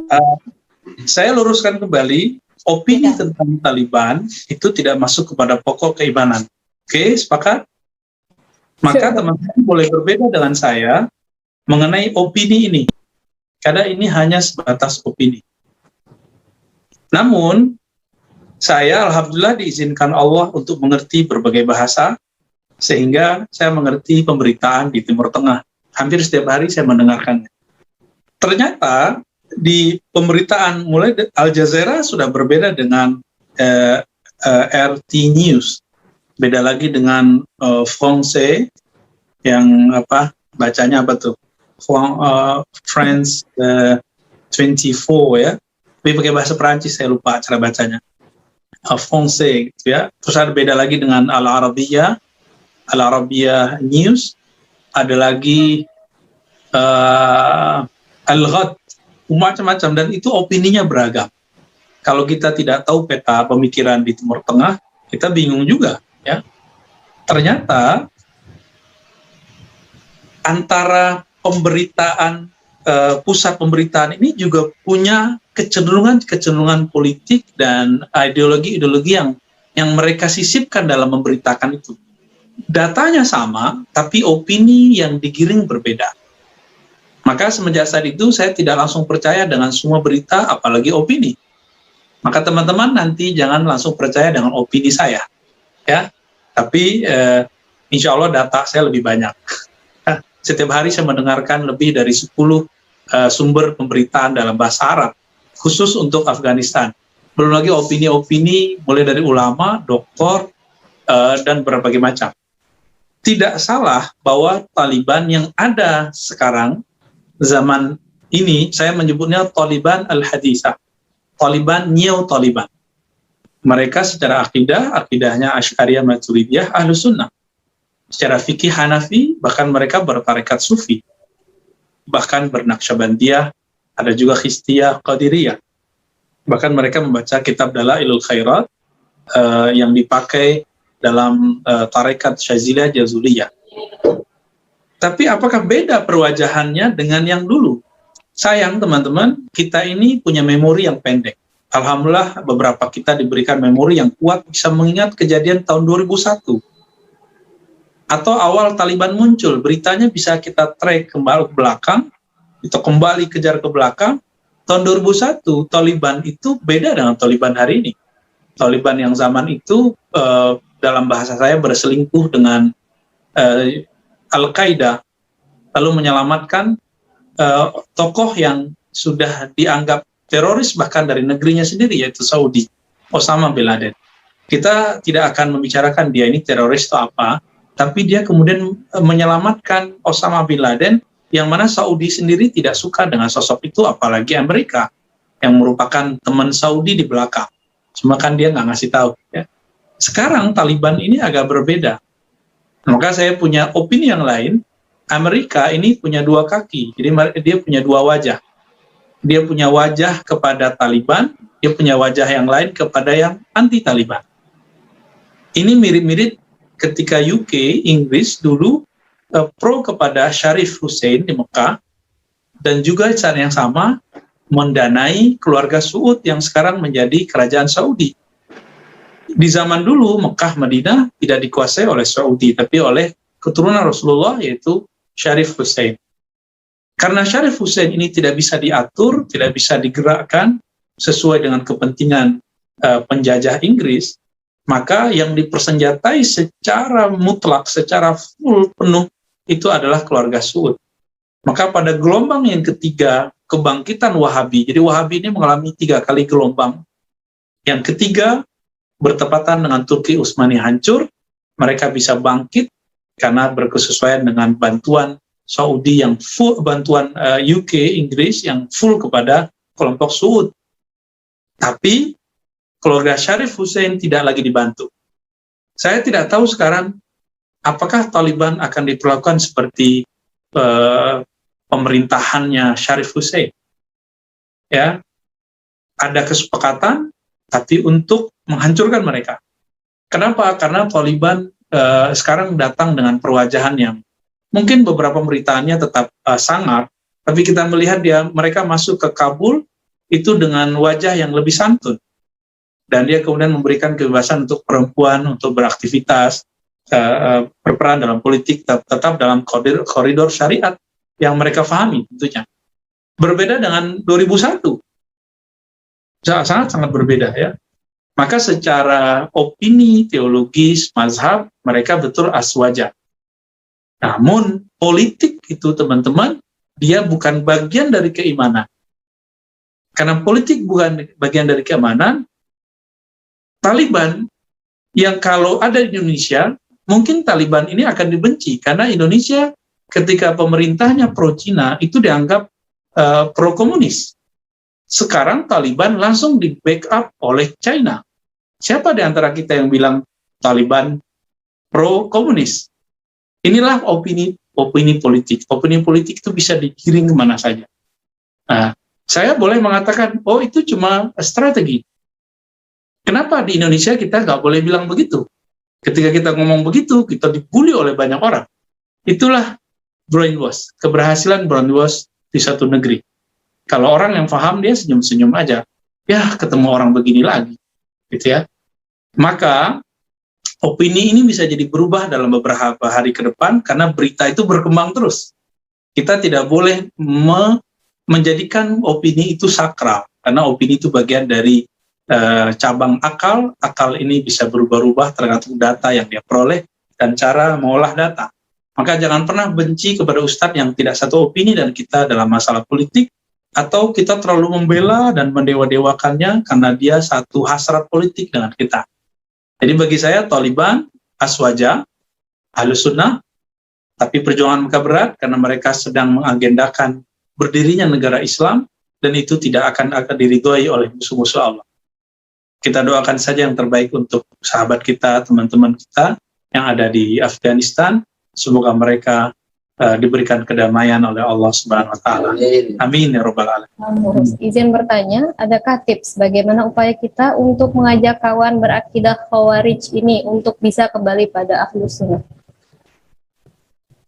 Uh, saya luruskan kembali, opini tentang Taliban itu tidak masuk kepada pokok keimanan. Oke, sepakat? Maka teman-teman boleh berbeda dengan saya mengenai opini ini, karena ini hanya sebatas opini. Namun, saya alhamdulillah diizinkan Allah untuk mengerti berbagai bahasa, sehingga saya mengerti pemberitaan di Timur Tengah. Hampir setiap hari saya mendengarkannya. Ternyata di pemberitaan mulai Al Jazeera sudah berbeda dengan RT News, beda lagi dengan France yang bacanya apa tuh France 24 ya, tapi pakai bahasa Perancis, saya lupa cara bacanya, France gitu ya. Terus ada beda lagi dengan Al Arabiya News, ada lagi Al-Ghad, macam-macam, dan itu opininya beragam. Kalau kita tidak tahu peta pemikiran di Timur Tengah, kita bingung juga ya. Ternyata antara pemberitaan, pusat pemberitaan ini juga punya kecenderungan politik dan ideologi yang mereka sisipkan dalam memberitakan itu. Datanya sama, tapi opini yang digiring berbeda. Maka semenjak saat itu saya tidak langsung percaya dengan semua berita, apalagi opini. Maka teman-teman nanti jangan langsung percaya dengan opini saya, ya. Tapi insya Allah data saya lebih banyak. Setiap hari saya mendengarkan lebih dari 10 sumber pemberitaan dalam bahasa Arab, khusus untuk Afghanistan. Belum lagi opini-opini mulai dari ulama, doktor, dan berbagai macam. Tidak salah bahwa Taliban yang ada sekarang, zaman ini, saya menyebutnya Taliban al-Hadithah, Taliban Neo Taliban. Mereka secara akidahnya Asy'ariyah Maturidiyah Ahlus Sunnah. Secara fikih Hanafi, bahkan mereka bertarekat Sufi. Bahkan bernaqsyabandiyah, ada juga Khistiyah, Qadiriyah. Bahkan mereka membaca kitab Dalailul Khairat yang dipakai dalam tarekat Syaziliyah Jazuliyah. Tapi apakah beda perwajahannya dengan yang dulu? Sayang teman-teman, kita ini punya memori yang pendek. Alhamdulillah beberapa kita diberikan memori yang kuat, bisa mengingat kejadian tahun 2001. Atau awal Taliban muncul, beritanya bisa kita track kembali ke belakang, atau kembali kejar ke belakang. Tahun 2001, Taliban itu beda dengan Taliban hari ini. Taliban yang zaman itu, dalam bahasa saya, berselingkuh dengan Al-Qaeda, lalu menyelamatkan tokoh yang sudah dianggap teroris bahkan dari negerinya sendiri, yaitu Saudi, Osama bin Laden. Kita tidak akan membicarakan dia ini teroris atau apa, tapi dia kemudian menyelamatkan Osama bin Laden, yang mana Saudi sendiri tidak suka dengan sosok itu, apalagi Amerika, yang merupakan teman Saudi di belakang. Cuma kan dia nggak ngasih tahu. Ya. Sekarang Taliban ini agak berbeda. Maka saya punya opini yang lain. Amerika ini punya dua kaki, jadi dia punya dua wajah. Dia punya wajah kepada Taliban, dia punya wajah yang lain kepada yang anti-Taliban. Ini mirip-mirip ketika UK, Inggris dulu pro kepada Sharif Hussein di Mekah, dan juga saat yang sama mendanai keluarga Saud yang sekarang menjadi kerajaan Saudi. Di zaman dulu Mekah, Madinah tidak dikuasai oleh Saudi, tapi oleh keturunan Rasulullah, yaitu Sharif Hussein. Karena Sharif Hussein ini tidak bisa diatur, tidak bisa digerakkan sesuai dengan kepentingan penjajah Inggris, maka yang dipersenjatai secara mutlak, secara full, penuh, itu adalah keluarga Saud. Maka pada gelombang yang ketiga, kebangkitan Wahabi, jadi Wahabi ini mengalami 3 kali gelombang. Yang ketiga, bertepatan dengan Turki Utsmani hancur, mereka bisa bangkit karena berkesesuaian dengan bantuan Saudi yang full, bantuan UK, Inggris yang full kepada kelompok Saud. Tapi keluarga Sharif Hussein tidak lagi dibantu. Saya tidak tahu sekarang apakah Taliban akan diperlakukan seperti pemerintahannya Sharif Hussein. Ya, ada kesepakatan, tapi untuk menghancurkan mereka. Kenapa? Karena Taliban sekarang datang dengan perwajahan yang mungkin beberapa pemberitaannya tetap sangar, tapi kita melihat mereka masuk ke Kabul itu dengan wajah yang lebih santun, dan dia kemudian memberikan kebebasan untuk perempuan untuk beraktivitas, berperan dalam politik, tetap dalam koridor syariat yang mereka pahami tentunya. Berbeda dengan 2001, sangat berbeda ya. Maka secara opini, teologis, mazhab, mereka betul aswaja. Namun politik itu teman-teman, dia bukan bagian dari keimanan. Karena politik bukan bagian dari keimanan, Taliban yang kalau ada di Indonesia, mungkin Taliban ini akan dibenci, karena Indonesia ketika pemerintahnya pro-Cina itu dianggap pro-komunis. Sekarang Taliban langsung di-backup oleh China. Siapa di antara kita yang bilang Taliban pro-komunis? Inilah opini politik. Opini politik itu bisa digiring kemana saja. Nah, saya boleh mengatakan, oh itu cuma strategi. Kenapa di Indonesia kita nggak boleh bilang begitu? Ketika kita ngomong begitu, kita dibully oleh banyak orang. Itulah brainwash, keberhasilan brainwash di satu negeri. Kalau orang yang paham, dia senyum-senyum aja. Ya, ketemu orang begini lagi. Gitu ya. Maka opini ini bisa jadi berubah dalam beberapa hari ke depan karena berita itu berkembang terus. Kita tidak boleh menjadikan opini itu sakral, karena opini itu bagian dari cabang akal. Akal ini bisa berubah-ubah tergantung data yang dia peroleh dan cara mengolah data. Maka jangan pernah benci kepada ustadz yang tidak satu opini dan kita dalam masalah politik, atau kita terlalu membela dan mendewa-dewakannya karena dia satu hasrat politik dengan kita. Jadi bagi saya Taliban, aswaja, Ahlus Sunnah, tapi perjuangan mereka berat karena mereka sedang mengagendakan berdirinya negara Islam, dan itu tidak akan diridhoi oleh musuh-musuh Allah. Kita doakan saja yang terbaik untuk sahabat kita, teman-teman kita yang ada di Afghanistan. Semoga mereka diberikan kedamaian oleh Allah Subhanahu wa taala. Amin ya rabbal alamin. Izin bertanya, adakah tips bagaimana upaya kita untuk mengajak kawan berakidah Khawarij ini untuk bisa kembali pada Ahlus Sunnah?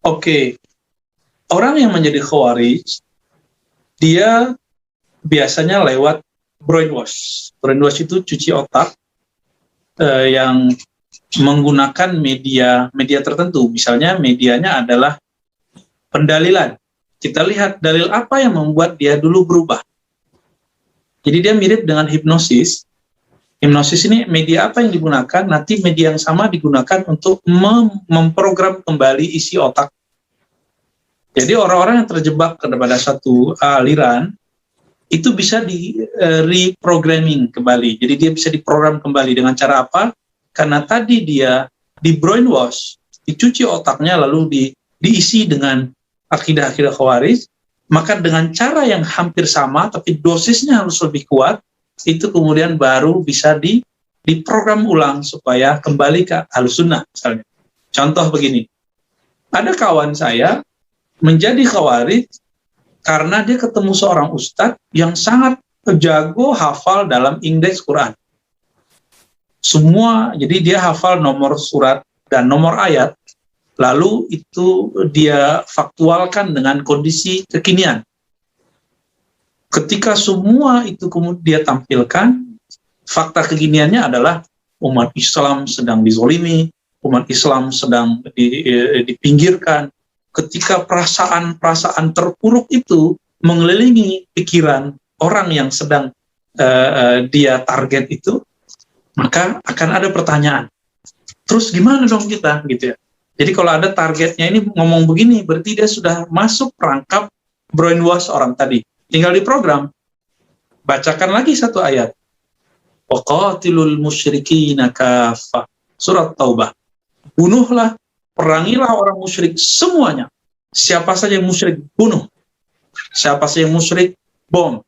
Oke. Orang yang menjadi Khawarij, dia biasanya lewat brainwash. Brainwash itu cuci otak yang menggunakan media tertentu. Misalnya medianya adalah pendalilan. Kita lihat dalil apa yang membuat dia dulu berubah. Jadi dia mirip dengan hipnosis. Hipnosis ini media apa yang digunakan, nanti media yang sama digunakan untuk memprogram kembali isi otak. Jadi orang-orang yang terjebak kepada satu aliran, itu bisa di reprogramming kembali. Jadi dia bisa diprogram kembali dengan cara apa? Karena tadi dia di brainwash, dicuci otaknya lalu diisi dengan akidah-akidah Khawarij, maka dengan cara yang hampir sama tapi dosisnya harus lebih kuat, itu kemudian baru bisa diprogram ulang supaya kembali ke Ahlus Sunnah misalnya. Contoh begini, ada kawan saya menjadi Khawarij karena dia ketemu seorang ustadz yang sangat jago hafal dalam indeks Quran. Semua, jadi dia hafal nomor surat dan nomor ayat, lalu itu dia faktualkan dengan kondisi kekinian. Ketika semua itu kemudian dia tampilkan, fakta kekiniannya adalah umat Islam sedang dizolimi, umat Islam sedang dipinggirkan. Ketika perasaan-perasaan terpuruk itu mengelilingi pikiran orang yang sedang dia target itu, maka akan ada pertanyaan. Terus gimana dong kita, gitu ya? Jadi kalau ada targetnya ini ngomong begini, berarti dia sudah masuk perangkap brainwash orang tadi. Tinggal diprogram. Bacakan lagi satu ayat. Waqatilul musyrikina kaffah. Surat Taubah. Bunuhlah, perangilah orang musyrik semuanya. Siapa saja yang musyrik, bunuh. Siapa saja yang musyrik, bom.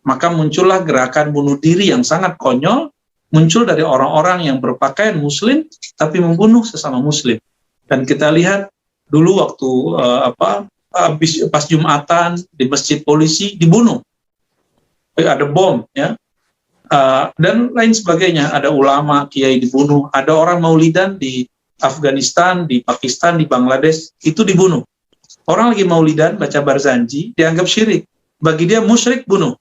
Maka muncullah gerakan bunuh diri yang sangat konyol, muncul dari orang-orang yang berpakaian muslim, tapi membunuh sesama muslim. Dan kita lihat dulu waktu pas Jumatan di masjid polisi dibunuh, ada bom, ya, dan lain sebagainya. Ada ulama, kiai dibunuh, ada orang maulidan di Afghanistan, di Pakistan, di Bangladesh itu dibunuh. Orang lagi maulidan baca barzanji dianggap syirik, bagi dia musyrik, bunuh.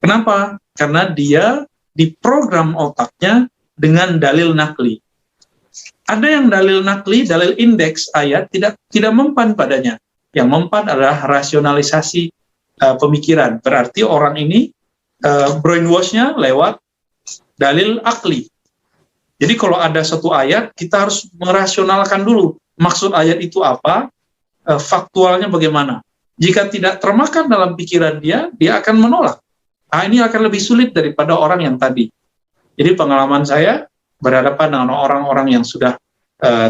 Kenapa? Karena dia diprogram otaknya dengan dalil nakli. Ada yang dalil nakli, dalil indeks ayat tidak mempan padanya. Yang mempan adalah rasionalisasi pemikiran. Berarti orang ini brainwash-nya lewat dalil akli. Jadi kalau ada satu ayat, kita harus merasionalkan dulu maksud ayat itu apa, faktualnya bagaimana. Jika tidak termakan dalam pikiran dia akan menolak. Ini akan lebih sulit daripada orang yang tadi. Jadi pengalaman saya berhadapan dengan orang-orang yang sudah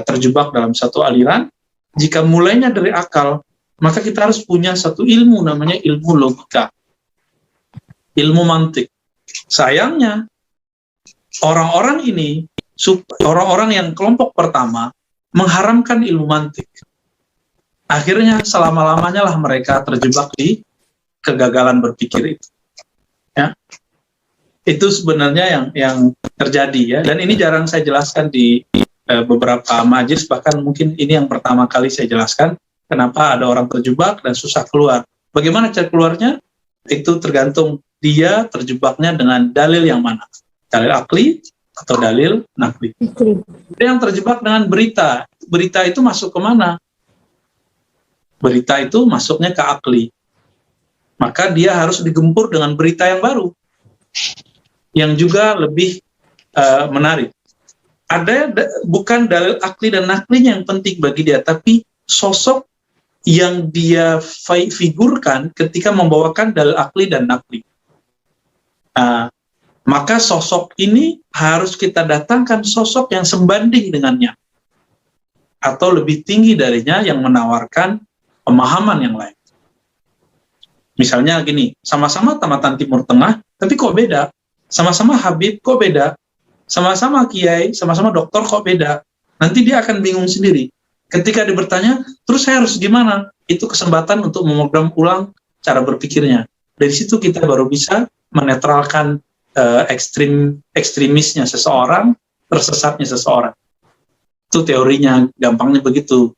terjebak dalam satu aliran, jika mulainya dari akal, maka kita harus punya satu ilmu, namanya ilmu logika, ilmu mantik. Sayangnya, orang-orang ini, orang-orang yang kelompok pertama, mengharamkan ilmu mantik. Akhirnya selama-lamanya lah mereka terjebak di kegagalan berpikir itu. Ya. Itu sebenarnya yang terjadi ya, dan ini jarang saya jelaskan di beberapa majelis, bahkan mungkin ini yang pertama kali saya jelaskan kenapa ada orang terjebak dan susah keluar. Bagaimana cara keluarnya? Itu tergantung dia terjebaknya dengan dalil yang mana, dalil akli atau dalil nakli. Ada yang terjebak dengan berita itu masuk ke mana? Berita itu masuknya ke akli, maka dia harus digempur dengan berita yang baru, yang juga lebih menarik. Ada bukan dalil akli dan naklinya yang penting bagi dia, tapi sosok yang dia figurkan ketika membawakan dalil akli dan nakli. Maka sosok ini harus kita datangkan sosok yang sebanding dengannya, atau lebih tinggi darinya yang menawarkan pemahaman yang lain. Misalnya gini, sama-sama tamatan Timur Tengah, tapi kok beda? Sama-sama Habib, kok beda? Sama-sama kiai, sama-sama dokter, kok beda? Nanti dia akan bingung sendiri. Ketika dia bertanya, terus saya harus gimana? Itu kesempatan untuk memogram ulang cara berpikirnya. Dari situ kita baru bisa menetralkan ekstremisnya seseorang, tersesatnya seseorang. Itu teorinya, gampangnya begitu.